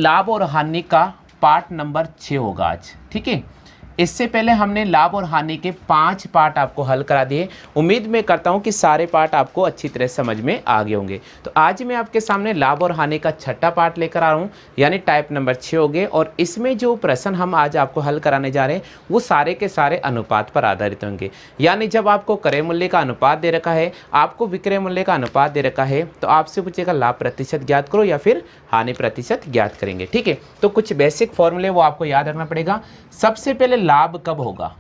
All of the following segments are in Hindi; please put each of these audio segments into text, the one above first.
लाभ और हानि का पार्ट नंबर 6 होगा आज, ठीक है। इससे पहले हमने लाभ और हानि के 5 पार्ट आपको हल करा दिए। उम्मीद मैं करता हूं कि सारे पार्ट आपको अच्छी तरह समझ में आ गए होंगे। तो आज मैं आपके सामने लाभ और हानि का 6ठा पार्ट लेकर आ रहा हूं, यानी टाइप नंबर 6 हो गए। और इसमें जो प्रश्न हम आज आपको हल कराने जा रहे हैं वो सारे के सारे अनुपात पर आधारित होंगे। यानी जब आपको क्रय मूल्य का अनुपात दे रखा है, आपको विक्रय मूल्य का अनुपात दे रखा है, तो आपसे पूछेगा लाभ प्रतिशत ज्ञात करो या फिर हानि प्रतिशत ज्ञात करेंगे, ठीक है। तो कुछ बेसिक फॉर्मूले वो आपको याद रखना पड़ेगा। सबसे पहले लाभ कब होगा?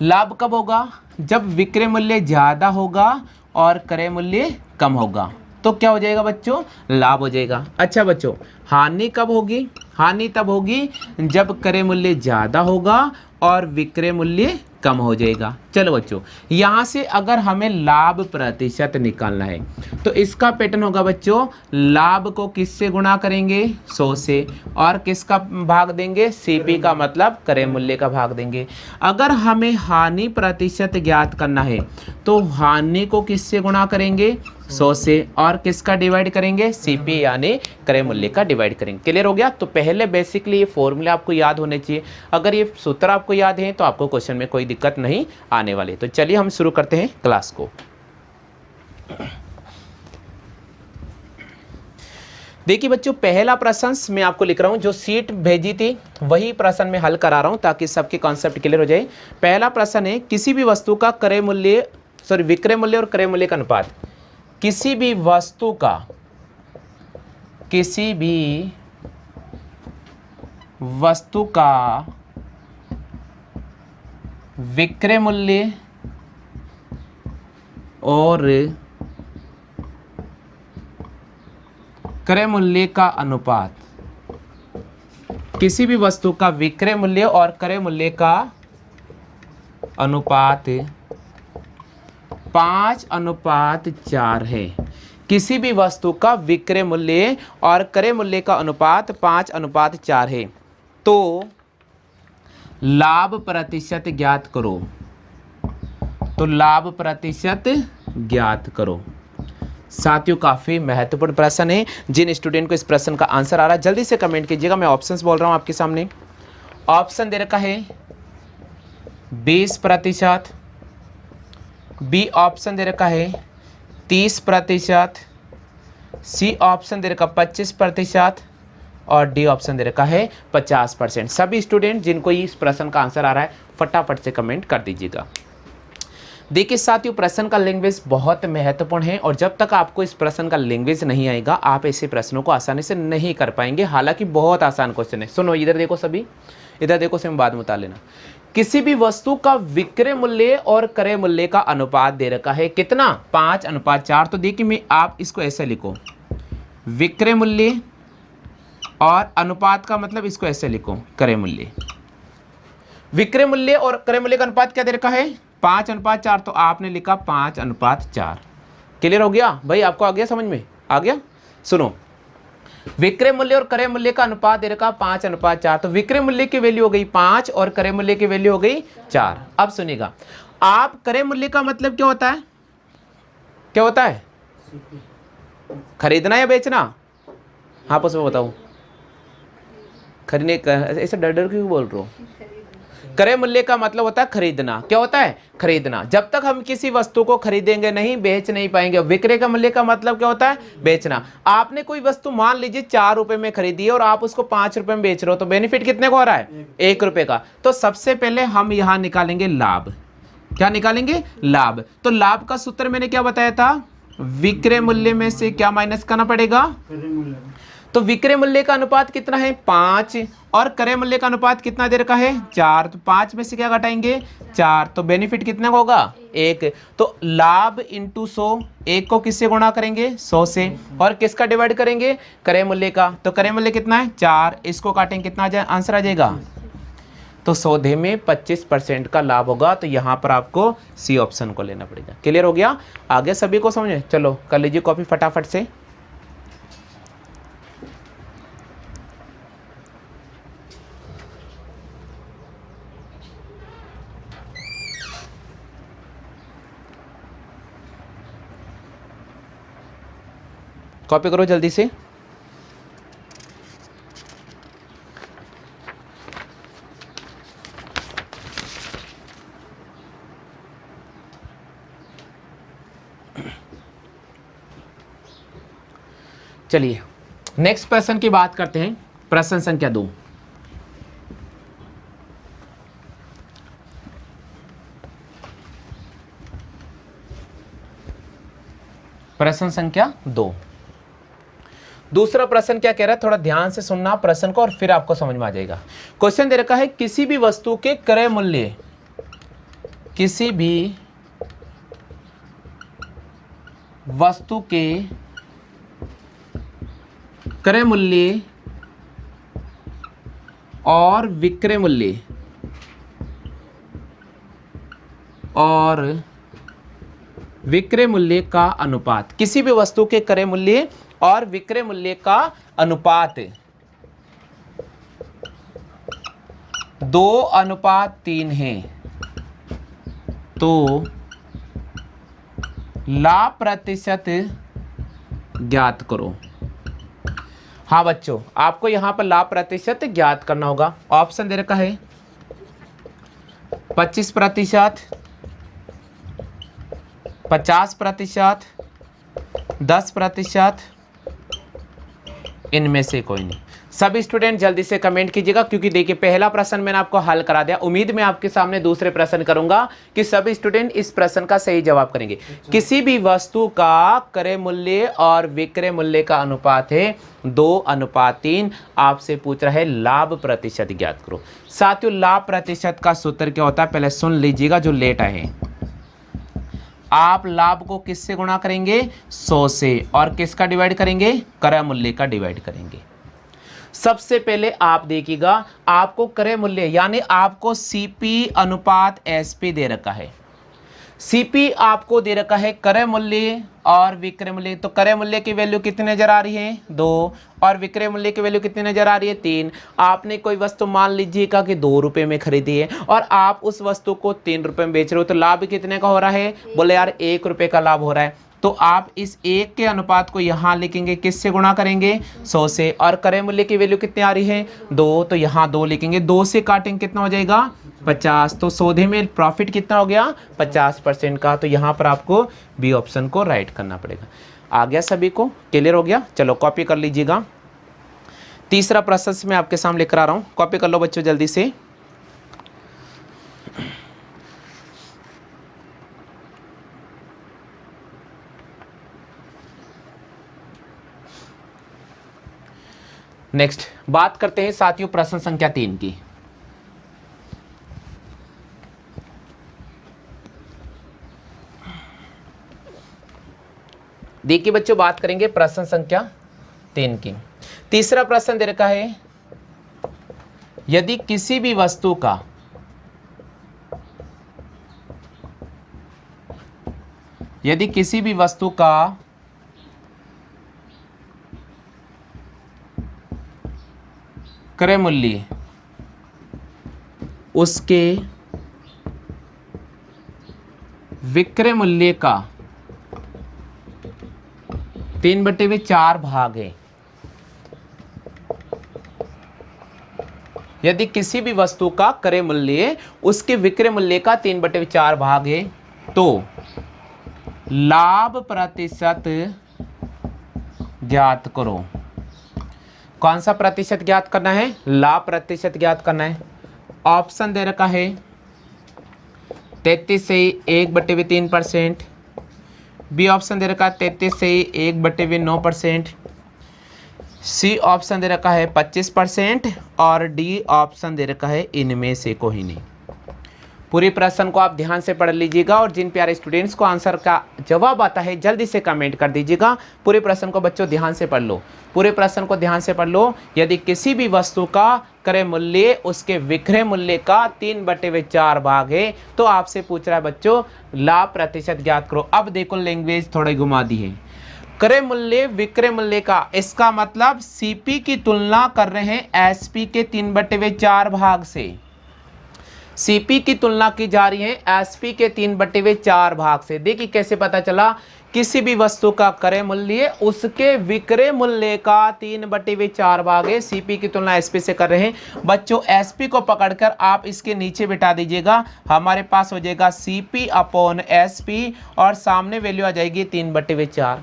लाभ कब होगा? जब विक्रय मूल्य ज्यादा होगा और क्रय मूल्य कम होगा, तो क्या हो जाएगा बच्चों? लाभ हो जाएगा। अच्छा बच्चों, हानि कब होगी? हानि तब होगी जब क्रय मूल्य ज्यादा होगा और विक्रय मूल्य कम हो जाएगा। चलो बच्चों, यहाँ से अगर हमें लाभ प्रतिशत निकालना है तो इसका पैटर्न होगा बच्चों, लाभ को किससे गुणा करेंगे? 100 से। और किसका भाग देंगे? सीपी का, मतलब क्रय मूल्य का भाग देंगे। अगर हमें हानि प्रतिशत ज्ञात करना है तो हानि को किससे गुणा करेंगे? 100 से। और किसका डिवाइड करेंगे? सीपी यानी क्रय मूल्य का डिवाइड करेंगे। क्लियर हो गया? तो पहले बेसिकली ये फॉर्मूला आपको याद होने चाहिए। अगर ये सूत्र आपको याद है तो आपको क्वेश्चन में कोई दिक्कत नहीं आने वाली। तो चलिए हम शुरू करते हैं क्लास को। देखिए बच्चों, पहला प्रश्न मैं आपको लिख रहा हूं, जो सीट भेजी थी वही प्रश्न मैं हल करा रहा हूं ताकि सबके कॉन्सेप्ट क्लियर हो जाए। पहला प्रश्न है, किसी भी वस्तु का क्रय मूल्य विक्रय मूल्य और क्रय मूल्य का अनुपात। किसी भी वस्तु का विक्रय मूल्य और क्रय मूल्य का अनुपात। किसी भी वस्तु का विक्रय मूल्य और क्रय मूल्य का अनुपात 5:4 है। किसी भी वस्तु का विक्रय मूल्य और क्रय मूल्य का अनुपात 5:4 है, तो लाभ प्रतिशत ज्ञात करो। तो लाभ प्रतिशत ज्ञात करो। साथियों, काफी महत्वपूर्ण प्रश्न है। जिन स्टूडेंट को इस प्रश्न का आंसर आ रहा है जल्दी से कमेंट कीजिएगा। मैं ऑप्शंस बोल रहा हूं आपके सामने। ऑप्शन दे रखा है 20%, बी ऑप्शन दे रखा है 30%, सी ऑप्शन दे रखा 25% और डी ऑप्शन दे रखा है 50%। सभी स्टूडेंट जिनको इस प्रश्न का आंसर आ रहा है फटाफट से कमेंट कर दीजिएगा। देखिए साथियों, प्रश्न का लैंग्वेज बहुत महत्वपूर्ण है और जब तक आपको इस प्रश्न का लैंग्वेज नहीं आएगा आप ऐसे प्रश्नों को आसानी से नहीं कर पाएंगे। हालांकि बहुत आसान क्वेश्चन है। सुनो, इधर देखो सभी, इधर देखो, से बाद में बता लेना। किसी भी वस्तु का विक्रय मूल्य और क्रय मूल्य का अनुपात दे रखा है कितना? 5:4। तो देखिए मैं आप इसको ऐसे लिखो, विक्रय मूल्य और अनुपात का मतलब इसको ऐसे लिखो, क्रय मूल्य। विक्रय मूल्य और क्रय मूल्य का अनुपात क्या दे रखा है? 5:4। तो आपने लिखा 5:4। क्लियर हो गया भाई? आपको आ गया समझ में? आ गया? सुनो, विक्रय मूल्य और क्रय मूल्य का अनुपात दे रखा 5:4। तो विक्रय मूल्य की वैल्यू हो गई 5 और क्रय मूल्य की वैल्यू हो गई 4। अब सुनिएगा, आप क्रय मूल्य का मतलब क्या होता है? क्या होता है? खरीदना या बेचना? हाँ बस मैं बताऊं, खरीदने का। ऐसे डर डर क्यों बोल रहे हो? क्रय मूल्य का मतलब होता है खरीदना। क्या होता है? खरीदना। जब तक हम किसी वस्तु को खरीदेंगे नहीं, बेच नहीं पाएंगे। विक्रय का मूल्य का मतलब क्या होता है? बेचना। आपने कोई वस्तु मान लीजिए 4 रुपए में खरीदी है और आप उसको 5 रुपए में बेच रहे हो, तो बेनिफिट कितने को हो रहा है? 1 रुपए का। तो सबसे पहले हम यहां निकालेंगे लाभ। क्या निकालेंगे? लाभ। तो लाभ का सूत्र मैंने क्या बताया था? विक्रय मूल्य में से क्या माइनस करना पड़ेगा? तो विक्रय मूल्य का अनुपात कितना है? 5 और क्रय मूल्य का अनुपात कितना दे रखा है? 4। तो 5 में से क्या घटाएंगे? 4। तो बेनिफिट कितना होगा? 1। तो लाभ इंटू 100, 1 को किससे गुणा करेंगे? 100 से। और किसका डिवाइड करेंगे? क्रय मूल्य का। तो क्रय मूल्य कितना है? 4। इसको काटेंगे, कितना आंसर आ जाएगा? तो सौदे में 25% का लाभ होगा। तो यहां पर आपको सी ऑप्शन को लेना पड़ेगा। क्लियर हो गया? आगे सभी को समझे? चलो कर लीजिए कॉपी फटाफट से। कॉपी करो जल्दी से। चलिए नेक्स्ट प्रश्न की बात करते हैं। प्रश्न संख्या 2। प्रश्न संख्या 2। दूसरा प्रश्न क्या कह रहा है, थोड़ा ध्यान से सुनना प्रश्न को और फिर आपको समझ में आ जाएगा। क्वेश्चन दे रखा है किसी भी वस्तु के क्रय मूल्य, किसी भी वस्तु के क्रय मूल्य और विक्रय मूल्य का अनुपात, किसी भी वस्तु के क्रय मूल्य और विक्रय मूल्य का अनुपात 2:3 है, तो लाभ प्रतिशत ज्ञात करो। हाँ बच्चों, आपको यहां पर लाभ प्रतिशत ज्ञात करना होगा। ऑप्शन दे रखा है 25%, 50%, 10%, इनमें से कोई नहीं। सभी स्टूडेंट जल्दी से कमेंट कीजिएगा, क्योंकि देखिए पहला प्रश्न मैंने आपको हल करा दिया। उम्मीद मैं आपके सामने दूसरे प्रश्न करूंगा कि सभी स्टूडेंट इस प्रश्न का सही जवाब करेंगे। किसी भी वस्तु का क्रय मूल्य और विक्रय मूल्य का अनुपात है 2:3। आपसे पूछ रहा है लाभ प्रतिशत ज्ञात करो। साथियों, लाभ प्रतिशत का सूत्र क्या होता है पहले सुन लीजिएगा जो लेट आए। आप लाभ को किससे गुणा करेंगे, 100 से, और किसका डिवाइड करेंगे, क्रय मूल्य का डिवाइड करेंगे। सबसे पहले आप देखिएगा, आपको क्रय मूल्य यानी आपको सीपी अनुपात एसपी दे रखा है। सीपी आपको दे रखा है क्रय मूल्य और विक्रय मूल्य। तो क्रय मूल्य की वैल्यू कितनी नजर आ रही है, 2, और विक्रय मूल्य की वैल्यू कितनी नजर आ रही है, 3। आपने कोई वस्तु मान लीजिएगा कि 2 रुपए में खरीदी है और आप उस वस्तु को 3 रुपए में बेच रहे हो, तो लाभ कितने का हो रहा है, बोले यार 1 रुपए का लाभ हो रहा है। तो आप इस 1 के अनुपात को यहाँ लिखेंगे, किससे गुणा करेंगे, 100 से, और क्रय मूल्य की वैल्यू कितनी आ रही है, 2, तो यहाँ 2 लिखेंगे, 2 से काटेंगे कितना हो जाएगा, 50। तो सौदे में प्रॉफिट कितना हो गया, 50% का। तो यहाँ पर आपको बी ऑप्शन को राइट करना पड़ेगा। आ गया, सभी को क्लियर हो गया। चलो कॉपी कर लीजिएगा। तीसरा प्रश्न मैं आपके सामने लेकर आ रहा हूँ, कॉपी कर लो बच्चों जल्दी से। नेक्स्ट बात करते हैं साथियों प्रश्न संख्या 3 की। देखिए बच्चों, बात करेंगे प्रश्न संख्या 3 की। तीसरा प्रश्न दे रखा है, यदि किसी भी वस्तु का क्रय मूल्य उसके विक्रय मूल्य का 3/4 भाग है। यदि किसी भी वस्तु का क्रय मूल्य उसके विक्रय मूल्य का 3/4 भाग है, तो लाभ प्रतिशत ज्ञात करो। कौन सा प्रतिशत ज्ञात करना है, लाभ प्रतिशत ज्ञात करना है। ऑप्शन दे रखा है 33 से 1/3%, बी ऑप्शन दे रखा है 33 से 1/9%, सी ऑप्शन दे रखा है 25%, और डी ऑप्शन दे रखा है इनमें से कोई नहीं। पूरी प्रश्न को आप ध्यान से पढ़ लीजिएगा, और जिन प्यारे स्टूडेंट्स को आंसर का जवाब आता है जल्दी से कमेंट कर दीजिएगा। पूरे प्रश्न को बच्चों ध्यान से पढ़ लो, पूरे प्रश्न को ध्यान से पढ़ लो। यदि किसी भी वस्तु का क्रय मूल्य उसके विक्रय मूल्य का 3/4 भाग है, तो आपसे पूछ रहा है बच्चों लाभ प्रतिशत ज्ञात करो। अब देखो लैंग्वेज थोड़ी घुमा दी है, क्रय मूल्य विक्रय मूल्य का, इसका मतलब सीपी की तुलना कर रहे हैं एसपी के 3/4 भाग से। सीपी की तुलना की जा रही है एसपी के 3/4 भाग से। देखिए कैसे पता चला, किसी भी वस्तु का क्रय मूल्य उसके विक्रय मूल्य का 3/4 भाग है। सीपी की तुलना एसपी से कर रहे हैं बच्चों। एसपी को पकड़कर आप इसके नीचे बिठा दीजिएगा, हमारे पास हो जाएगा सीपी अपॉन एसपी, और सामने वैल्यू आ जाएगी 3/4।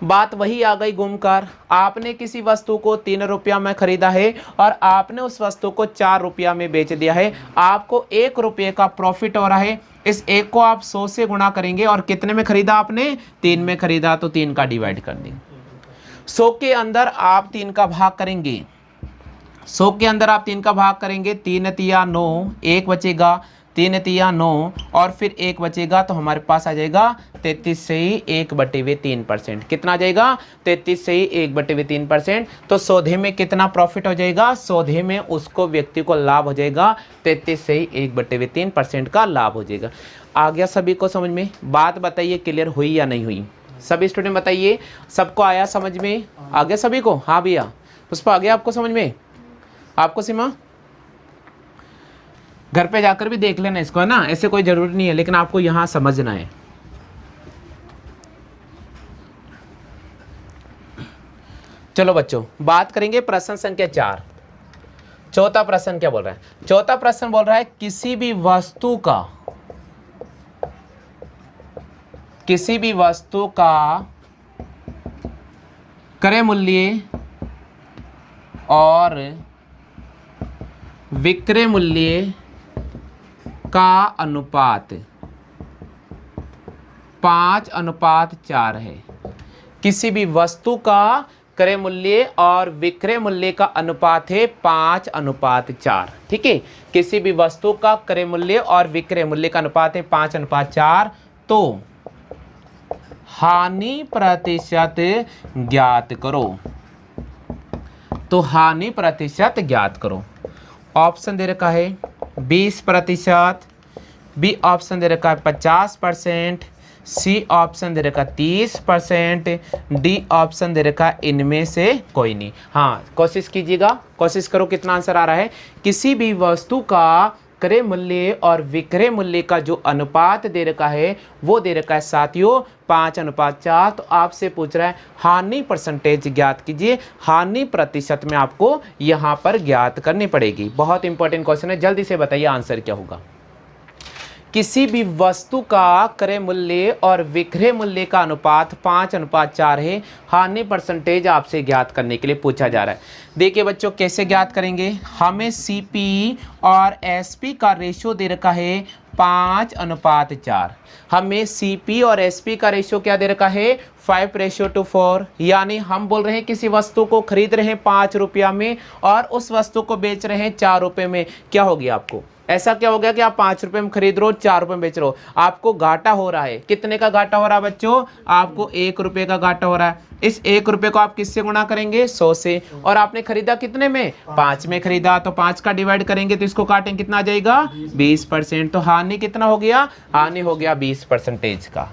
बात वही आ गई घूमकर, आपने किसी वस्तु को 3 रुपया में खरीदा है और आपने उस वस्तु को 4 रुपया में बेच दिया है, आपको 1 रुपये का प्रॉफिट हो रहा है। इस 1 को आप 100 से गुणा करेंगे और कितने में खरीदा आपने, 3 में खरीदा, तो 3 का डिवाइड कर देंगे। 100 के अंदर आप 3 का भाग करेंगे, 100 के अंदर आप 3 का भाग करेंगे, 3 तिया 9, 1 बचेगा, 3 तिया 9 और फिर 1 बचेगा, तो हमारे पास आ जाएगा 33 से ही 1/3%। कितना आ जाएगा, 33 से ही 1/3%। तो सौदे में कितना प्रॉफिट हो जाएगा, सौदे में उसको व्यक्ति को लाभ हो जाएगा 33 से ही 1/3% का लाभ हो जाएगा। आ गया सभी को समझ में? बात बताइए क्लियर हुई या नहीं हुई? सभी स्टूडेंट बताइए, सबको आया समझ में? आ गया सभी को? हाँ भैया पुष्पा आ गया आपको समझ में? आपको सीमा? घर पे जाकर भी देख लेना इसको, है ना, ऐसे कोई जरूरी नहीं है, लेकिन आपको यहां समझना है। चलो बच्चों बात करेंगे प्रश्न संख्या 4। चौथा प्रश्न क्या बोल रहा है? चौथा प्रश्न बोल रहा है किसी भी वस्तु का क्रय मूल्य और विक्रय मूल्य का अनुपात 5:4 है। किसी भी वस्तु का क्रय मूल्य और विक्रय मूल्य का अनुपात है 5:4। ठीक है, किसी भी वस्तु का क्रय मूल्य और विक्रय मूल्य का अनुपात है 5:4। तो हानि प्रतिशत ज्ञात करो। तो हानि प्रतिशत ज्ञात करो। ऑप्शन दे रखा है 20%, बी ऑप्शन दे रखा है 50%, सी ऑप्शन दे रखा 30%, डी ऑप्शन दे रखा इनमें से कोई नहीं। हाँ कोशिश कीजिएगा, कोशिश करो कितना आंसर आ रहा है। किसी भी वस्तु का क्रय मूल्य और विक्रय मूल्य का जो अनुपात दे रखा है वो दे रखा है साथियों 5:4। तो आपसे पूछ रहा है हानि परसेंटेज ज्ञात कीजिए। हानि प्रतिशत में आपको यहाँ पर ज्ञात करनी पड़ेगी। बहुत इंपॉर्टेंट क्वेश्चन है, जल्दी से बताइए आंसर क्या होगा। किसी भी वस्तु का क्रय मूल्य और विक्रय मूल्य का अनुपात 5:4 है। हानि परसेंटेज आपसे ज्ञात करने के लिए पूछा जा रहा है। देखिए बच्चों कैसे ज्ञात करेंगे, हमें सीपी और एसपी का रेशियो दे रखा है 5:4। हमें सीपी और एसपी का रेशियो क्या दे रखा है 5:4। यानी हम बोल रहे हैं किसी वस्तु को खरीद रहे हैं 5 रुपया में और उस वस्तु को बेच रहे हैं 4 रुपये में। क्या हो गया आपको, ऐसा क्या हो गया कि आप 5 रुपये में खरीद रहे हो 4 रुपये में बेच रहे हो, आपको घाटा हो रहा है। कितने का घाटा हो रहा है बच्चों, आपको 1 रुपये का घाटा हो रहा है। इस 1 रुपये को आप किससे गुणा करेंगे, 100 से। और आपने खरीदा कितने में, 5 में खरीदा, तो 5 का डिवाइड करेंगे तो इसको काटेंगे, कितना आ जाएगा 20%। तो हानि कितना हो गया, हानि हो गया 20% का।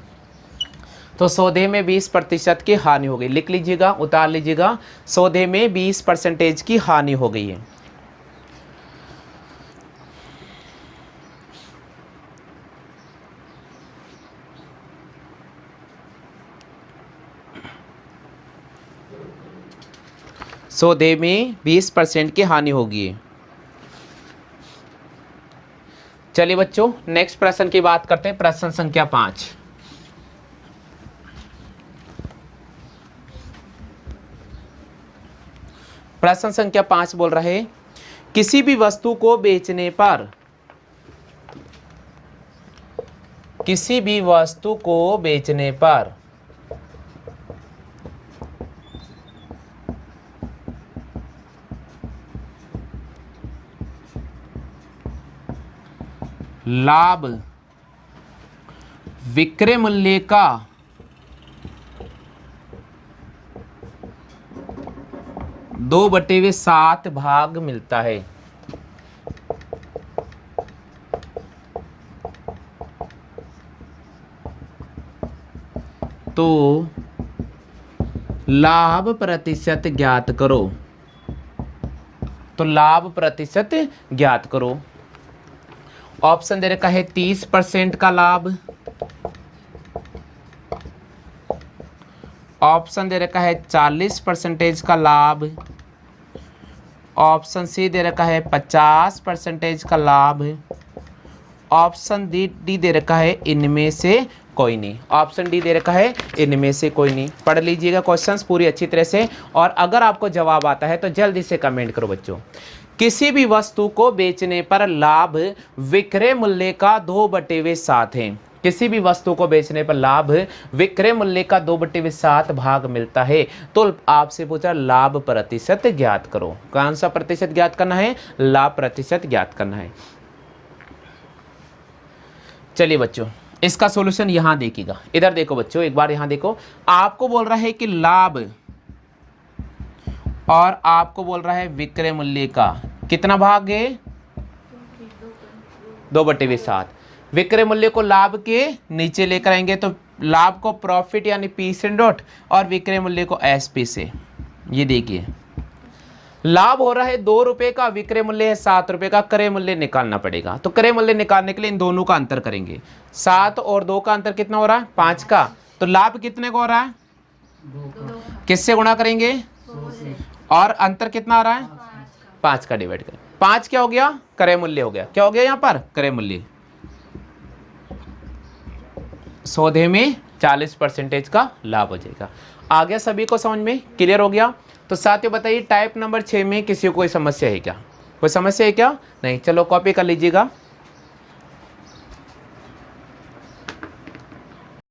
तो सौदे में 20% की हानि हो गई। लिख लीजिएगा, उतार लीजिएगा, सौदे में 20% की हानि हो गई है। सौदे में 20% की हानि होगी। चलिए बच्चों नेक्स्ट प्रश्न की बात करते हैं, प्रश्न संख्या 5। प्रश्न संख्या 5 बोल रहे हैं किसी भी वस्तु को बेचने पर, किसी भी वस्तु को बेचने पर लाभ विक्रय मूल्य का 2/7 भाग मिलता है। तो लाभ प्रतिशत ज्ञात करो। तो लाभ प्रतिशत ज्ञात करो। ऑप्शन दे रखा है 30% का लाभ, ऑप्शन दे रखा है 40% का लाभ, ऑप्शन सी दे रखा है 50% का लाभ, ऑप्शन डी दे रखा है इनमें से कोई नहीं। ऑप्शन डी दे रखा है इनमें से कोई नहीं। पढ़ लीजिएगा क्वेश्चंस पूरी अच्छी तरह से, और अगर आपको जवाब आता है तो जल्दी से कमेंट करो बच्चों। किसी भी वस्तु को बेचने पर लाभ विक्रय मूल्य का 2/7 है। किसी भी वस्तु को बेचने पर लाभ विक्रय मूल्य का 2/7 भाग मिलता है। तो आपसे पूछा लाभ प्रतिशत ज्ञात करो। कौन सा प्रतिशत ज्ञात करना है? लाभ प्रतिशत ज्ञात करना है। चलिए बच्चों, इसका सॉल्यूशन यहां देखिएगा। इधर देखो बच्चों, एक बार यहां देखो। आपको बोल रहा है कि लाभ और आपको बोल रहा है विक्रय मूल्य का कितना भाग है? 2/7। विक्रय मूल्य को लाभ के नीचे लेकर आएंगे तो लाभ को प्रॉफिट यानी पी से डॉट और विक्रय मूल्य को एसपी से। ये देखिए लाभ हो रहा है 2 रुपए का, विक्रय मूल्य है 7 रुपए का। क्रय मूल्य निकालना पड़ेगा, तो क्रय मूल्य निकालने के लिए इन दोनों का अंतर करेंगे। 7 और 2 का अंतर कितना हो रहा है? 5 का। तो लाभ कितने का हो रहा है? 2। किससे गुणा करेंगे? 100 से। और अंतर कितना आ रहा है? 5 का डिवाइड करें। 5 क्या हो गया? क्रय मूल्य हो गया। क्या हो गया यहाँ पर? क्रय मूल्य। सौदे में 40% का लाभ हो जाएगा। आ गया सभी को समझ में? क्लियर हो गया? तो साथियों बताइए टाइप नंबर 6 में किसी को कोई समस्या है क्या? कोई समस्या है क्या? नहीं। चलो कॉपी कर लीजिएगा।